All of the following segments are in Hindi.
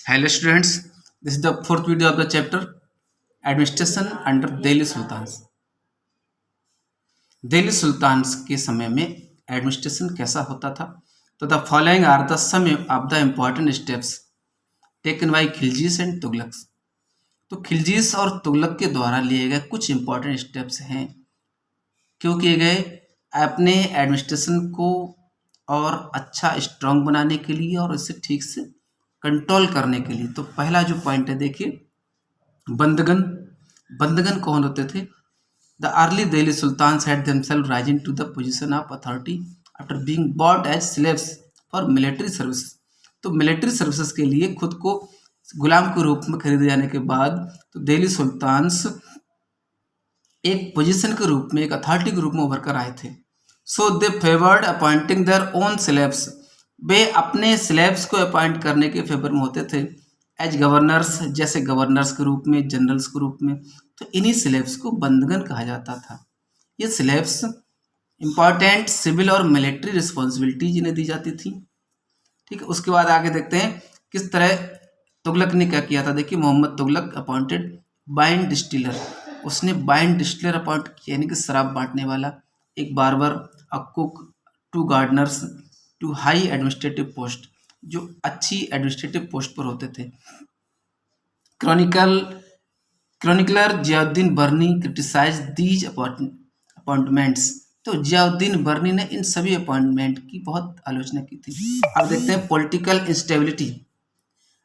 Hello students, this is the fourth video of the chapter Administration under Delhi Sultans. Delhi sultans के समय में एडमिनिस्ट्रेशन कैसा होता था? तो the following are the sum of the important steps taken by Khiljis and Tughlaqs. तो खिलजीस और तुगलक के द्वारा लिए गए कुछ इंपॉर्टेंट स्टेप्स हैं क्यों किए गए अपने एडमिनिस्ट्रेशन को और अच्छा स्ट्रांग बनाने के लिए और इसे ठीक से कंट्रोल करने के लिए. तो पहला जो पॉइंट है देखिए, बंदगन कौन होते थे? The early Delhi sultans had themselves rising to the position of authority after being bought as slaves for military service. तो मिलिट्री सर्विसेज के लिए खुद को गुलाम के रूप में खरीदे जाने के बाद तो दिल्ली सुल्तान्स एक पोजीशन के रूप में, एक अथॉरिटी के रूप में उभर कर आए थे. So they favoured appointing their own slaves. वे अपने स्लेव्स को अपॉइंट करने के फेवर में होते थे एज गवर्नर्स, जैसे गवर्नर्स के रूप में, जनरल्स के रूप में. तो इन्हीं स्लेव्स को बंदगन कहा जाता था. ये स्लेव्स इंपॉर्टेंट सिविल और मिलिट्री रिस्पॉन्सिबिलिटीज इन्हें दी जाती थी. ठीक है, उसके बाद आगे देखते हैं किस तरह तुगलक ने क्या किया था. देखिए, Mohammad Tughlaq appointed wine distiller. उसने वाइन डिस्टिलर अपॉइंट किया, यानी कि शराब बांटने वाला, एक barber, a cook, 2 gardeners to high administrative post, जो अच्छी एडमिनिस्ट्रेटिव पोस्ट पर होते थे. Chronicler Ziauddin Barani criticise these appointments. तो जियाउद्दीन बर्नी ने इन सभी अपॉइंटमेंट की बहुत आलोचना की थी. अब देखते हैं political instability.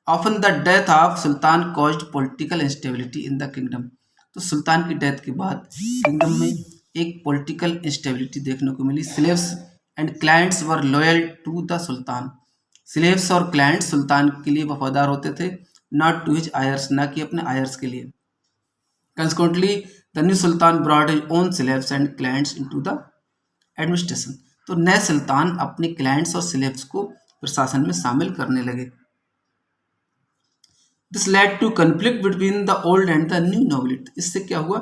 Often the death of sultan caused political instability in the kingdom. तो सुल्तान की डेथ के बाद किंगडम में एक पॉलिटिकल इंस्टेबिलिटी देखने को मिली. Slaves and clients were loyal to the sultan. Slaves और क्लाइंट सुल्तान के लिए वफादार होते थे, नॉट टू हिज आयर्स, ना कि अपने आयर्स के लिए. Consequently the new sultan brought his own slaves and clients into the administration. तो नए सुल्तान अपने क्लाइंट्स और स्लेव्स को प्रशासन में शामिल करने लगे. This led to conflict between the old and the new nobility. इससे क्या हुआ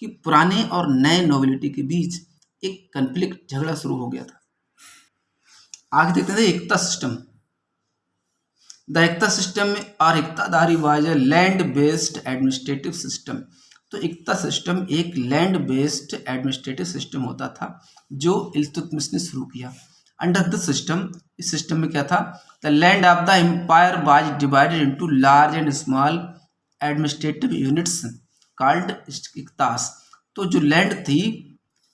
कि पुराने और नए नोबिलिटी के बीच एक कन्फ्लिक्ट, झगड़ा शुरू हो गया था. आगे देखते हैं एकता सिस्टम. द एकता सिस्टम और iqtadari was a land based administrative system. तो एकता सिस्टम एक लैंड बेस्ड एडमिनिस्ट्रेटिव सिस्टम होता था जो इल्तुतमिश ने शुरू किया. अंडर दिस सिस्टम, इस सिस्टम में क्या था? The land of the empire was divided into large and small administrative units called iqtas. तो जो लैंड थी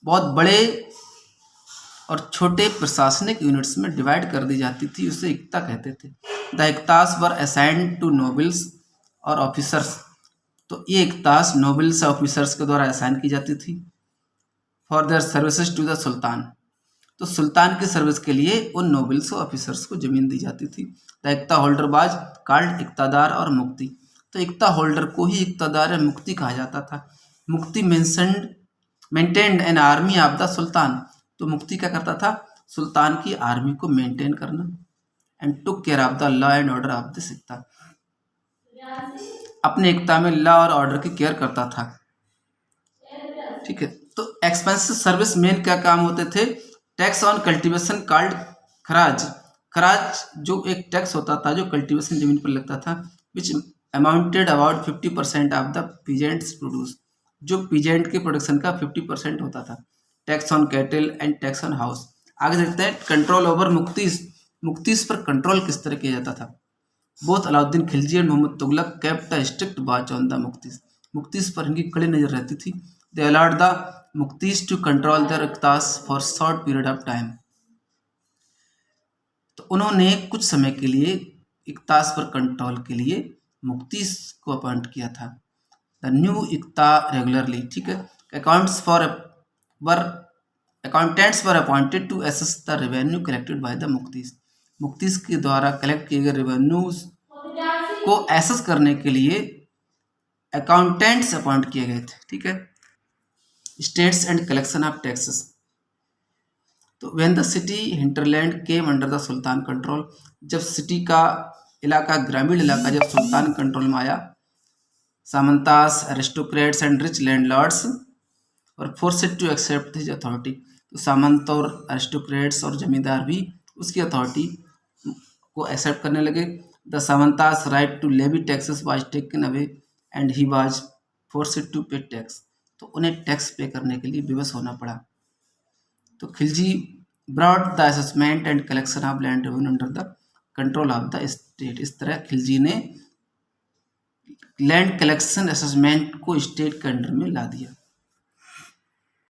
बहुत बड़े और छोटे प्रशासनिक यूनिट्स में डिवाइड कर दी जाती थी, उसे इक्ता कहते थे. The iqtas were assigned to nobles और ऑफिसर्स. तो ये इक्तास नोबल्स और ऑफिसर्स के द्वारा असाइन की जाती थी for their services to the sultan. तो सुल्तान की सर्विस के लिए उन नोबल्स और ऑफिसर्स को जमीन दी जाती थी. द इक्ता होल्डर बाज कॉल्ड इक्तादार और मुक्ति. तो इक्ता होल्डर को ही इक्तादार या मुक्ति कहा जाता था. मुक्ति maintained an army of the sultan. तो मुक्ति क्या करता था? सुल्तान की आर्मी को मेंटेन करना. And took care of the law and order of this iqta. अपने इक्ता में लॉ और ऑर्डर की केयर करता था. ठीक है, तो एक्सपेंसिव सर्विस मेन क्या काम होते थे? Tax on cultivation called kharaj. खराज जो एक टैक्स होता था जो कल्टीवेशन जमीन पर लगता था, which amounted about 50% of the peasants produce. जो पीजेंट के प्रोडक्शन का 50% होता था. Tax on cattle and tax on house. आगे देखते हैं कंट्रोल ओवर मुक्तीस. मुक्तीस पर कंट्रोल किस तरह किया जाता था? Both Alauddin Khilji and Mohammad Tughlaq kept a strict watch on the muqtis. मुक्तीस पर इनकी कड़ी नजर रहती थी. They allowed the muqtis to control their iqtas for short period of time. तो उन्होंने कुछ समय के लिए इक्तास पर कंट्रोल के लिए मुक्तीस को अपॉइंट किया था. द न्यू इक्ता रेगुलरली, ठीक है, accountants were appointed to assess the revenue collected by the मुक्तीस. मुक्तीस के द्वारा कलेक्ट किए गए रेवेन्यूज को एसेस करने के लिए अकाउंटेंट्स अपॉइंट किए गए थे. ठीक है, states and collection of taxes. तो when the city hinterland came under the sultan control. जब सिटी का इलाका, ग्रामीण इलाका जब सुल्तान कंट्रोल में आया, samantas, aristocrats and rich landlords और forced to accept his authority. तो सामंत और एरिस्टोक्रेट्स और जमींदार भी उसकी अथॉरिटी को एक्सेप्ट करने लगे. The samantas right to levy taxes was taken away and he was forced to pay tax. तो उन्हें टैक्स पे करने के लिए विवश होना पड़ा। तो Khalji brought the assessment and collection of land revenue under the control of the state. इस तरह खिलजी ने लैंड कलेक्शन असेसमेंट को स्टेट के अंडर में ला दिया।